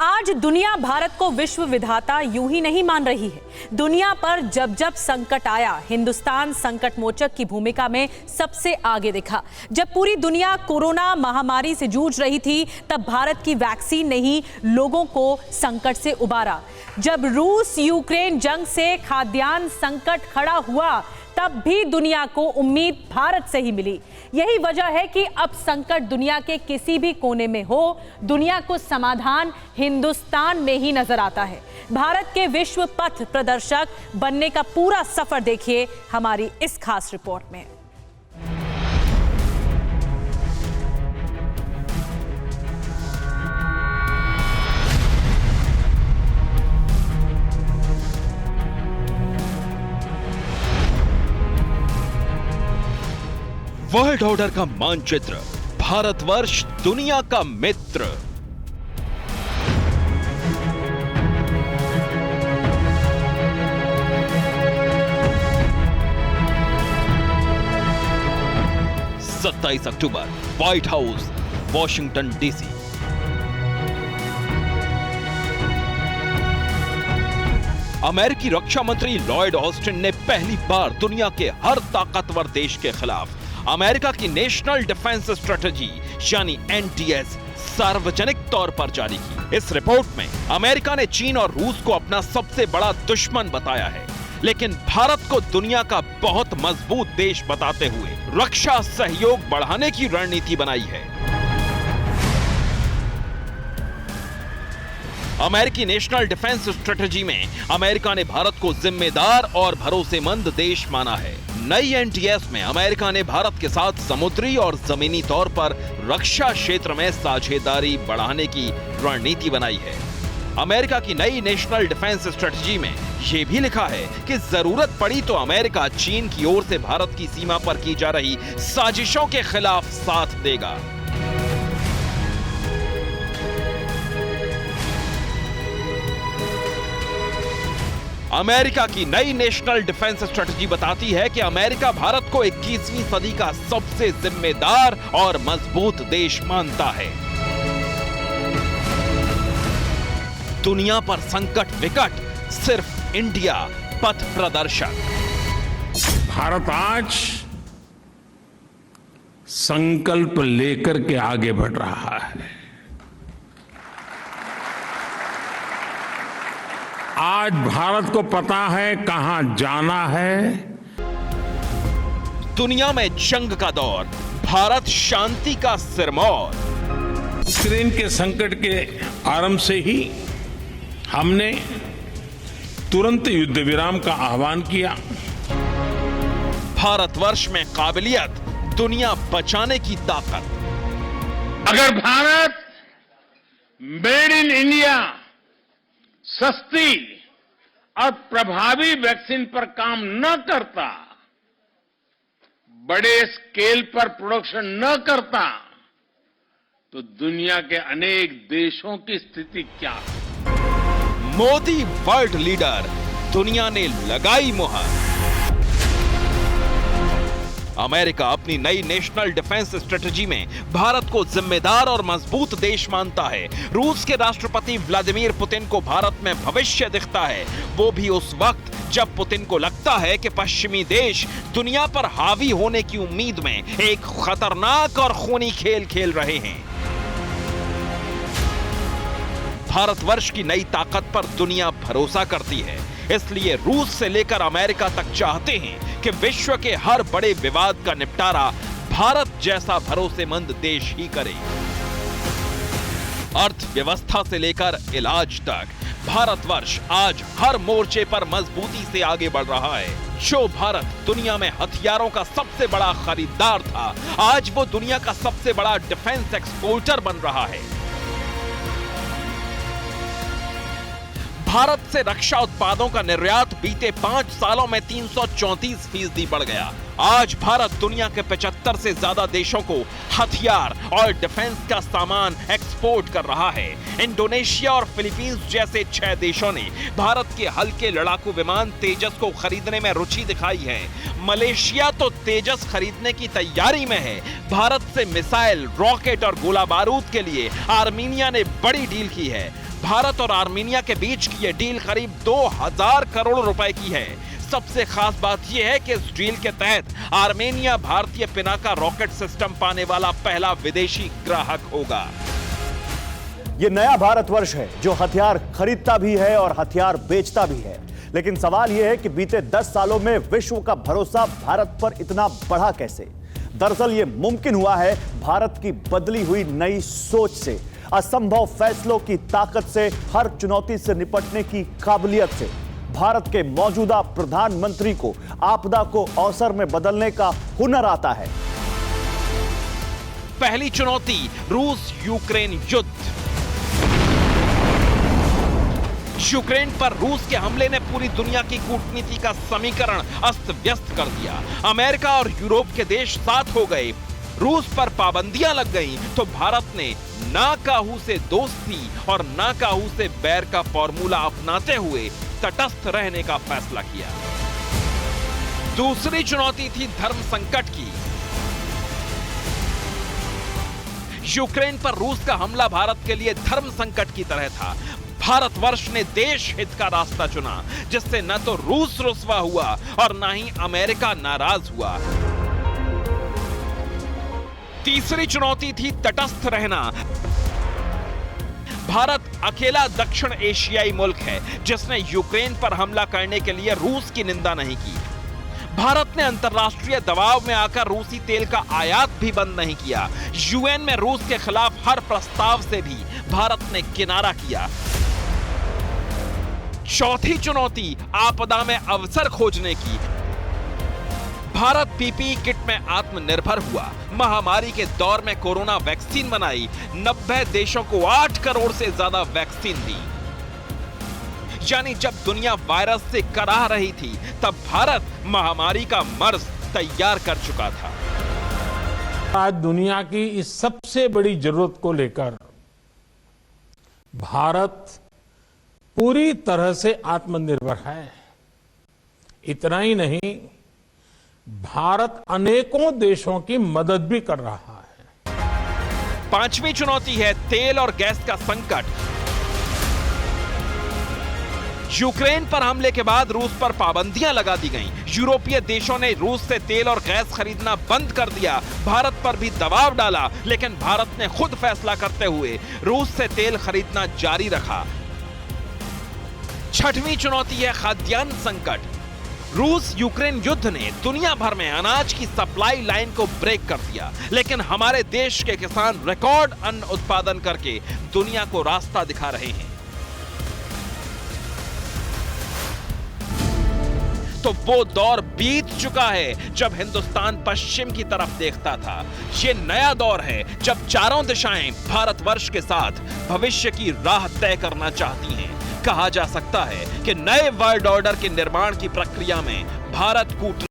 आज दुनिया भारत को विश्व विधाता यूं ही नहीं मान रही है। दुनिया पर जब जब संकट आया, हिंदुस्तान संकट मोचक की भूमिका में सबसे आगे दिखा। जब पूरी दुनिया कोरोना महामारी से जूझ रही थी, तब भारत की वैक्सीन ने ही लोगों को संकट से उबारा। जब रूस यूक्रेन जंग से खाद्यान्न संकट खड़ा हुआ, तब भी दुनिया को उम्मीद भारत से ही मिली। यही वजह है कि अब संकट दुनिया के किसी भी कोने में हो, दुनिया को समाधान हिंदुस्तान में ही नजर आता है। भारत के विश्व पथ प्रदर्शक बनने का पूरा सफर देखिए हमारी इस खास रिपोर्ट में। वर्ल्ड ऑर्डर का मानचित्र, भारतवर्ष दुनिया का मित्र। सत्ताईस अक्टूबर, व्हाइट हाउस, वॉशिंगटन डीसी। अमेरिकी रक्षा मंत्री लॉयड ऑस्टिन ने पहली बार दुनिया के हर ताकतवर देश के खिलाफ अमेरिका की नेशनल डिफेंस स्ट्रेटजी यानी एनडीएस सार्वजनिक तौर पर जारी की। इस रिपोर्ट में अमेरिका ने चीन और रूस को अपना सबसे बड़ा दुश्मन बताया है, लेकिन भारत को दुनिया का बहुत मजबूत देश बताते हुए रक्षा सहयोग बढ़ाने की रणनीति बनाई है। अमेरिकी नेशनल डिफेंस स्ट्रेटजी में अमेरिका ने भारत को जिम्मेदार और भरोसेमंद देश माना है। नई एनडीएस में अमेरिका ने भारत के साथ समुद्री और जमीनी तौर पर रक्षा क्षेत्र में साझेदारी बढ़ाने की रणनीति बनाई है। अमेरिका की नई नेशनल डिफेंस स्ट्रेटजी में यह भी लिखा है कि जरूरत पड़ी तो अमेरिका चीन की ओर से भारत की सीमा पर की जा रही साजिशों के खिलाफ साथ देगा। अमेरिका की नई नेशनल डिफेंस स्ट्रेटजी बताती है कि अमेरिका भारत को 21वीं सदी का सबसे जिम्मेदार और मजबूत देश मानता है। दुनिया पर संकट विकट, सिर्फ इंडिया पथ प्रदर्शक। भारत आज संकल्प लेकर के आगे बढ़ रहा है। आज भारत को पता है कहां जाना है। दुनिया में जंग का दौर, भारत शांति का सिरमौर। यूक्रेन के संकट के आरंभ से ही हमने तुरंत युद्ध विराम का आह्वान किया। भारतवर्ष में काबिलियत, दुनिया बचाने की ताकत। अगर भारत मेड इन इंडिया सस्ती और प्रभावी वैक्सीन पर काम न करता, बड़े स्केल पर प्रोडक्शन न करता, तो दुनिया के अनेक देशों की स्थिति क्या है? मोदी वर्ल्ड लीडर, दुनिया ने लगाई मुहर। अमेरिका अपनी नई नेशनल डिफेंस स्ट्रेटजी में भारत को जिम्मेदार और मजबूत देश मानता है। रूस के राष्ट्रपति व्लादिमीर पुतिन को भारत में भविष्य दिखता है, वो भी उस वक्त जब पुतिन को लगता है कि पश्चिमी देश दुनिया पर हावी होने की उम्मीद में एक खतरनाक और खूनी खेल खेल रहे हैं। भारतवर्ष की नई ताकत पर दुनिया भरोसा करती है, इसलिए रूस से लेकर अमेरिका तक चाहते हैं कि विश्व के हर बड़े विवाद का निपटारा भारत जैसा भरोसेमंद देश ही करे। अर्थव्यवस्था से लेकर इलाज तक भारतवर्ष आज हर मोर्चे पर मजबूती से आगे बढ़ रहा है। जो भारत दुनिया में हथियारों का सबसे बड़ा खरीदार था, आज वो दुनिया का सबसे बड़ा डिफेंस एक्सपोर्टर बन रहा है। भारत से रक्षा उत्पादों का निर्यात बीते 5 सालों में 334% बढ़ गया। आज भारत दुनिया के 75 से ज्यादा देशों को हथियार और डिफेंस का सामान एक्सपोर्ट कर रहा है। इंडोनेशिया और फिलीपींस जैसे 6 देशों ने भारत के हल्के लड़ाकू विमान तेजस को खरीदने में रुचि दिखाई है। मलेशिया तो तेजस खरीदने की तैयारी में है। भारत से मिसाइल, रॉकेट और गोला बारूद के लिए आर्मीनिया ने बड़ी डील की है। भारत और आर्मेनिया के बीच की यह डील करीब 2000 करोड़ रुपए की है। सबसे खास बात यह है कि इस डील के तहत आर्मेनिया भारतीय पिनाका रॉकेट सिस्टम पाने वाला पहला विदेशी ग्राहक होगा। यह नया भारतवर्ष है जो हथियार खरीदता भी है और हथियार बेचता भी है। लेकिन सवाल यह है कि बीते 10 सालों में विश्व का भरोसा भारत पर इतना बढ़ा कैसे? दरअसल यह मुमकिन हुआ है भारत की बदली हुई नई सोच से, असंभव फैसलों की ताकत से, हर चुनौती से निपटने की काबिलियत से। भारत के मौजूदा प्रधानमंत्री को आपदा को अवसर में बदलने का हुनर आता है। पहली चुनौती रूस यूक्रेन युद्ध। यूक्रेन पर रूस के हमले ने पूरी दुनिया की कूटनीति का समीकरण अस्त व्यस्त कर दिया। अमेरिका और यूरोप के देश साथ हो गए, रूस पर पाबंदियां लग गईं, तो भारत ने ना काहू से दोस्ती और ना काहू से बैर का फॉर्मूला अपनाते हुए तटस्थ रहने का फैसला किया। दूसरी चुनौती थी धर्म संकट की। यूक्रेन पर रूस का हमला भारत के लिए धर्म संकट की तरह था। भारतवर्ष ने देश हित का रास्ता चुना, जिससे न तो रूस रुस्वा हुआ और न ही अमेरिका नाराज हुआ। तीसरी चुनौती थी तटस्थ रहना। भारत अकेला दक्षिण एशियाई मुल्क है जिसने यूक्रेन पर हमला करने के लिए रूस की निंदा नहीं की। भारत ने अंतर्राष्ट्रीय दबाव में आकर रूसी तेल का आयात भी बंद नहीं किया। यूएन में रूस के खिलाफ हर प्रस्ताव से भी भारत ने किनारा किया। चौथी चुनौती आपदा में अवसर खोजने की। भारत पीपीई किट में आत्मनिर्भर हुआ, महामारी के दौर में कोरोना वैक्सीन बनाई, 90 देशों को 8 करोड़ से ज्यादा वैक्सीन दी। यानी जब दुनिया वायरस से कराह रही थी, तब भारत महामारी का मर्ज तैयार कर चुका था। आज दुनिया की इस सबसे बड़ी जरूरत को लेकर भारत पूरी तरह से आत्मनिर्भर है। इतना ही नहीं, भारत अनेकों देशों की मदद भी कर रहा है। पांचवी चुनौती है तेल और गैस का संकट। यूक्रेन पर हमले के बाद रूस पर पाबंदियां लगा दी गईं। यूरोपीय देशों ने रूस से तेल और गैस खरीदना बंद कर दिया। भारत पर भी दबाव डाला, लेकिन भारत ने खुद फैसला करते हुए रूस से तेल खरीदना जारी रखा। छठवीं चुनौती है खाद्यान्न संकट। रूस यूक्रेन युद्ध ने दुनिया भर में अनाज की सप्लाई लाइन को ब्रेक कर दिया, लेकिन हमारे देश के किसान रिकॉर्ड अन्न उत्पादन करके दुनिया को रास्ता दिखा रहे हैं। तो वो दौर बीत चुका है जब हिंदुस्तान पश्चिम की तरफ देखता था। ये नया दौर है जब चारों दिशाएं भारतवर्ष के साथ भविष्य की राह तय करना चाहती हैं। कहा जा सकता है कि नए वर्ल्ड ऑर्डर के निर्माण की प्रक्रिया में भारत कूट